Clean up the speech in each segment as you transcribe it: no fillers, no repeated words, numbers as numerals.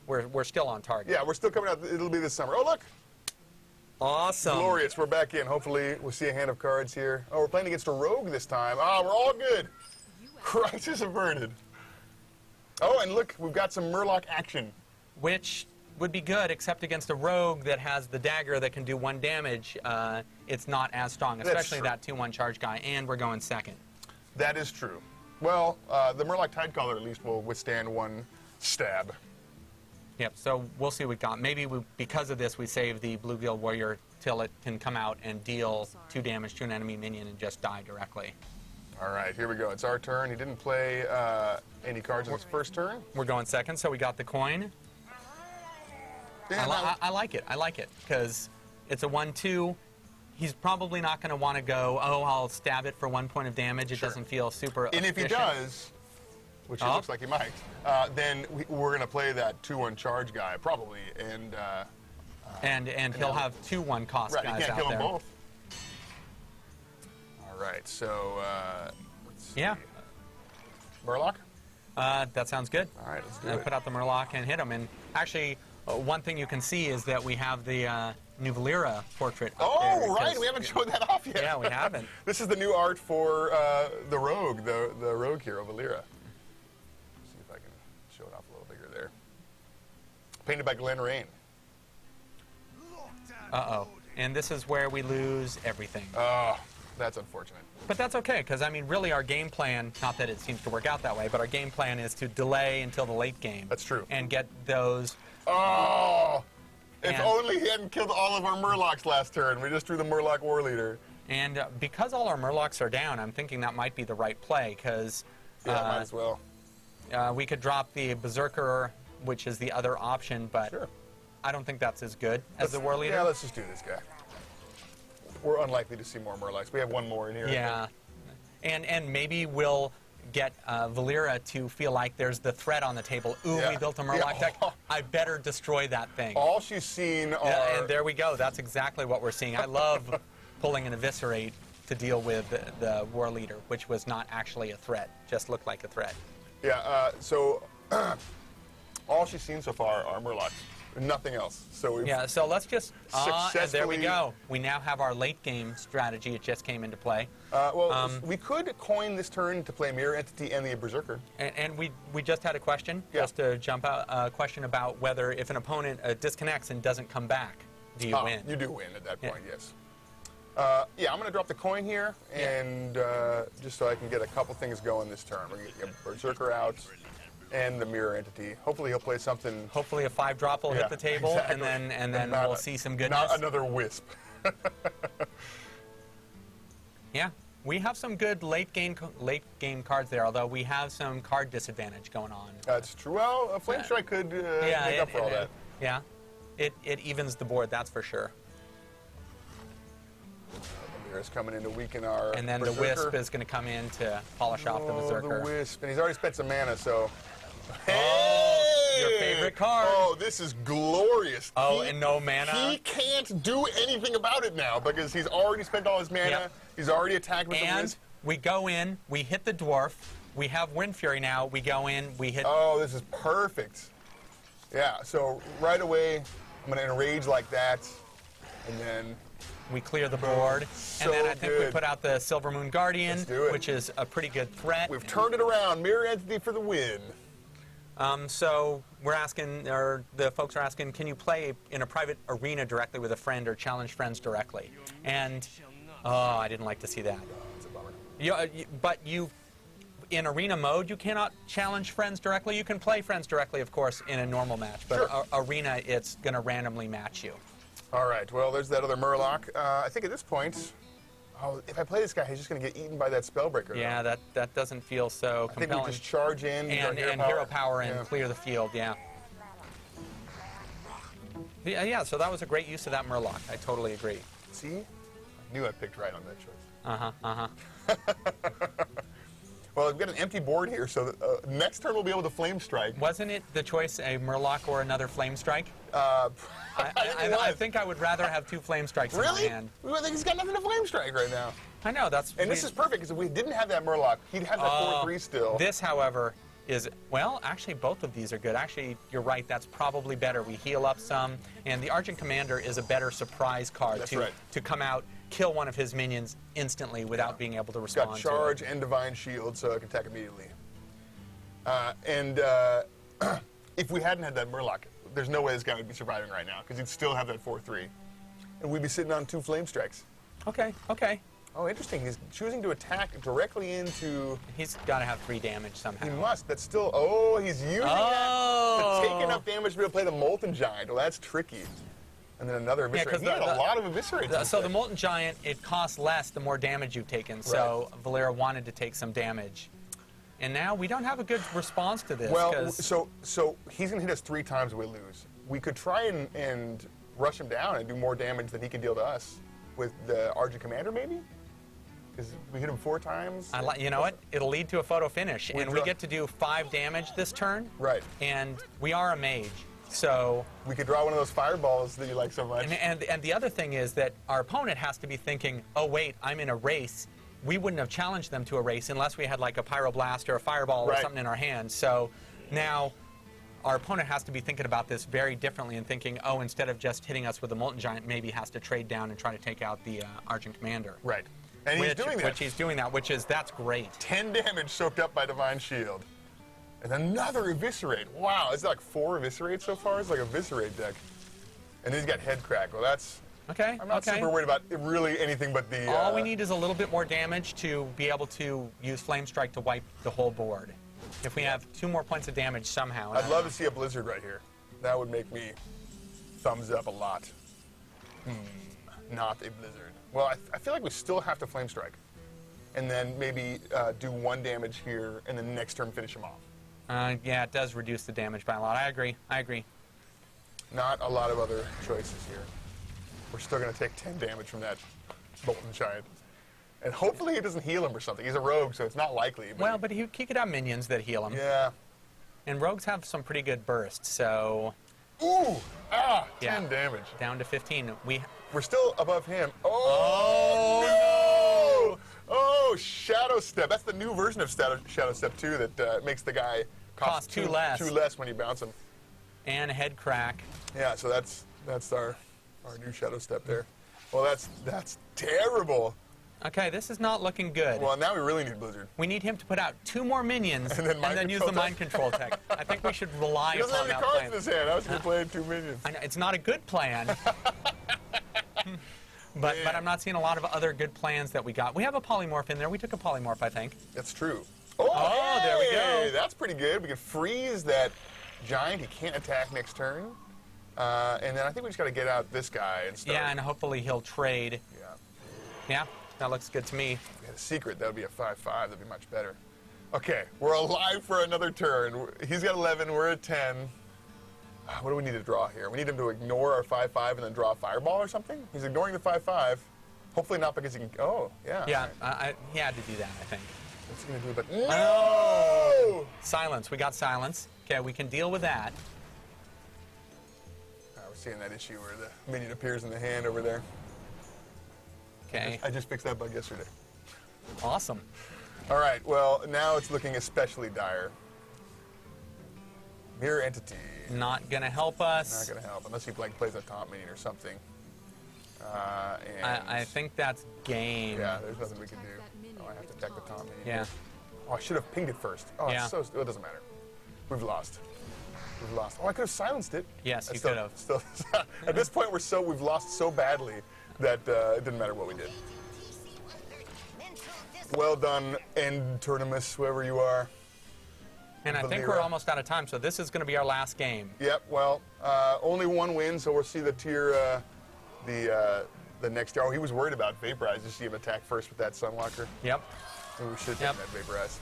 we're still on target. Yeah, we're still coming out. It'll be this summer. Oh, look. Awesome. Glorious. We're back in. Hopefully, we'll see a hand of cards here. Oh, we're playing against a rogue this time. Ah, we're all good. Crisis averted. Oh, and look, we've got some Murloc action. Which would be good, except against a rogue that has the dagger that can do 1 damage. It's not as strong, especially that 2/1 charge guy, and we're going second. That is true. Well, the Murloc Tidecaller at least will withstand 1 stab. Yep, so we'll see what we got. Maybe because of this, we save the Bluegill Warrior till it can come out and deal 2 damage to an enemy minion and just die directly. All right, here we go. It's our turn. He didn't play any cards in his first turn. We're going second, so we got the coin. Damn, I like it. I like it, because it's a 1/2. He's probably not going to want to go, oh, I'll stab it for 1 point of damage. It doesn't feel super And if he does, which it looks like he might, then we're going to play that 2/1 charge guy, probably, and he'll have 2/1 cost guys out there. Right, you can't kill them both. All right, so let's see. Yeah. Murloc? That sounds good. All right, let's do it. Put out the Murloc and hit him. And actually, one thing you can see is that we have the new Valera portrait up there. Oh, right, we haven't showed that off yet. Yeah, we haven't. This is the new art for the Rogue, the Rogue hero, Valera. Let's see if I can show it off a little bigger there. Painted by Glenn Rain. Uh-oh. And this is where we lose everything. Oh, that's unfortunate. But that's okay, because, I mean, really our game plan, not that it seems to work out that way, but our game plan is to delay until the late game. That's true. And get those... Oh! If only he hadn't killed all of our Murlocs last turn. We just drew the Murloc War Leader. And because all our Murlocs are down, I'm thinking that might be the right play, because... Yeah, might as well. We could drop the Berserker, which is the other option, but I don't think that's as good as the War Leader. Yeah, let's just do this guy. We're unlikely to see more Murlocs. We have 1 more in here. Yeah. And maybe we'll get Valera to feel like there's the threat on the table. Ooh, we built a Murloc deck. I better destroy that thing. All she's seen are... and there we go. That's exactly what we're seeing. I love pulling an Eviscerate to deal with the War Leader, which was not actually a threat, just looked like a threat. Yeah, so all she's seen so far are Murlocs. Nothing else. So we've so let's just... successfully... and there we go. We now have our late game strategy. It just came into play. We could coin this turn to play Mirror Entity and the Berserker. And we just had a question, just to jump out, a question about whether if an opponent disconnects and doesn't come back, do you win? You do win at that point, yes. Yeah, I'm going to drop the coin here, and just so I can get a couple things going this turn. We're going to get Berserker out and the Mirror Entity. Hopefully he'll play something... Hopefully a 5-drop will hit the table, exactly. and then we'll see some goodness. Not another Wisp. Yeah, we have some good late game cards there, although we have some card disadvantage going on. That's true. Well, a Flame Strike could make up for all that. Yeah, it evens the board, that's for sure. Is coming in to weaken our And then Berserker. The Wisp is going to come in to polish off the Berserker. The Wisp. And he's already spent some mana, so... Oh, your favorite card. Oh, this is glorious. Oh, and no mana? He can't do anything about it now because he's already spent all his mana. Yep. He's already attacked with the Wisp. And we go in, we hit the Dwarf. We have Wind Fury now. We go in, we hit... Oh, this is perfect. Yeah, so right away, I'm going to enrage like that, and then... We clear the board, So and then I think we good. put out the Silver Moon Guardian, Let's do it. which is a pretty good threat. We've turned it around. Mirror Entity for the win. So we're asking, or the folks are asking, can you play in a private arena directly with a friend or challenge friends directly? And, oh, I didn't like to see that. It's a bummer. But in arena mode, you cannot challenge friends directly. You can play friends directly, of course, in a normal match, but arena, it's going to randomly match you. All right, well, there's that other Murloc. I think at this point, if I play this guy, he's just going to get eaten by that Spellbreaker. Yeah, that doesn't feel so compelling. I think we just charge in. And hero power and clear the field, yeah. Yeah, so that was a great use of that Murloc. I totally agree. See? I knew I picked right on that choice. Uh-huh. Well, I've got an empty board here, so next turn we'll be able to Flame Strike. Wasn't it the choice a Murloc or another Flame Strike? I think I would rather have 2 Flame Strikes in my hand. Really? I think he's got nothing to Flame Strike right now. I know, that's... And this is perfect, because if we didn't have that Murloc, he'd have that 4/3 still. This, however, is, well, actually both of these are good. Actually, you're right, that's probably better. We heal up some, and the Argent Commander is a better surprise card to come out, kill one of his minions instantly without being able to respond Got charge to it. and Divine Shield, so it can attack immediately. If we hadn't had that Murloc, there's no way this guy would be surviving right now, because he'd still have that 4/3. And we'd be sitting on 2 Flame Strikes. Okay, okay. Oh, interesting. He's choosing to attack directly into... He's got to have 3 damage somehow. He must. That's still... Oh, he's using that to take enough damage to be able to play the Molten Giant. Well, that's tricky. And then another Eviscerate. He had a lot of Eviscerates. So the Molten Giant, it costs less the more damage you've taken. So Valera wanted to take some damage. And now we don't have a good response to this. Well, so he's going to hit us 3 times and we lose. We could try and rush him down and do more damage than he can deal to us with the Argent Commander, maybe? Because we hit him 4 times. You know what? It'll lead to a photo finish. And we get to do 5 damage this turn. Right. And we are a mage. So we could draw one of those fireballs that you like so much. And the other thing is that our opponent has to be thinking, oh, wait, I'm in a race. We wouldn't have challenged them to a race unless we had like a Pyroblast or a Fireball or something in our hand. So now our opponent has to be thinking about this very differently and thinking, oh, instead of just hitting us with the Molten Giant, maybe has to trade down and try to take out the Argent Commander. Right. And he's doing that. That's great. 10 damage soaked up by Divine Shield. And another Eviscerate. Wow, is it like 4 Eviscerates so far? It's like a Eviscerate deck. And then he's got Head Crack. Well, that's... Okay. I'm not super worried about really anything but the... All we need is a little bit more damage to be able to use Flame Strike to wipe the whole board. If we have 2 more points of damage somehow. I'd love to see a Blizzard right here. That would make me thumbs up a lot. Not a Blizzard. Well, I feel like we still have to Flame Strike. And then maybe do 1 damage here, and then next turn finish him off. Yeah, it does reduce the damage by a lot. I agree. I agree. Not a lot of other choices here. We're still going to take 10 damage from that Molten Giant. And hopefully he doesn't heal him or something. He's a rogue, so it's not likely. But he could have minions that heal him. Yeah. And rogues have some pretty good bursts, so... Ooh! 10 damage. Down to 15. We're still above him. Oh, no! Oh, Shadow Step. That's the new version of Shadow Step 2 that makes the guy cost 2 less. 2 less when you bounce him. And Head Crack. Yeah, so that's our new Shadow Step there. Well, that's terrible. Okay, this is not looking good. Well, now we really need Blizzard. We need him to put out 2 more minions and then use the Mind Control tech. I think we should rely upon that plan. He doesn't have any cards in his hand. I was going to play 2 minions. I know, it's not a good plan. But I'm not seeing a lot of other good plans that we got. We have a Polymorph in there. We took a Polymorph, I think. That's true. Oh, there we go. That's pretty good. We can freeze that Giant. He can't attack next turn. And then I think we just got to get out this guy and start. Yeah, and hopefully he'll trade. Yeah. Yeah, that looks good to me. If we had a secret, that would be a 5/5. That'd be much better. Okay, we're alive for another turn. He's got 11. We're at 10. What do we need to draw here? We need him to ignore our 5/5 and then draw a Fireball or something? He's ignoring the 5/5. Hopefully not because he can... Oh, yeah. Yeah, he had to do that, I think. What's he going to do? But no! Silence. We got silence. Okay, we can deal with that. We're seeing that issue where the minion appears in the hand over there. Okay. I just fixed that bug yesterday. Awesome. All right, well, now it's looking especially dire. Mirror Entity. Not going to help us. Not going to help, unless he plays a top minion or something. I think that's game. Yeah, there's nothing we can do. Oh, I have to attack the top minion. Yeah. Oh, I should have pinged it first. Oh, yeah. It doesn't matter. We've lost. We've lost. Oh, I could have silenced it. Yes, you could have. At this point, we've lost so badly that it didn't matter what we did. Well done, End-Turnimus, whoever you are. And I think we're almost out of time, so this is going to be our last game. Yep, well, only 1 win, so we'll see the tier, the next year. Oh, he was worried about Vaporize. You see him attack first with that Sunwalker. Yep. And we should take that Vaporize.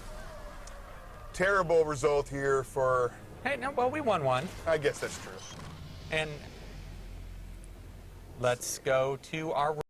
Terrible result here for... Hey, no, well, we won 1. I guess that's true. And let's go to our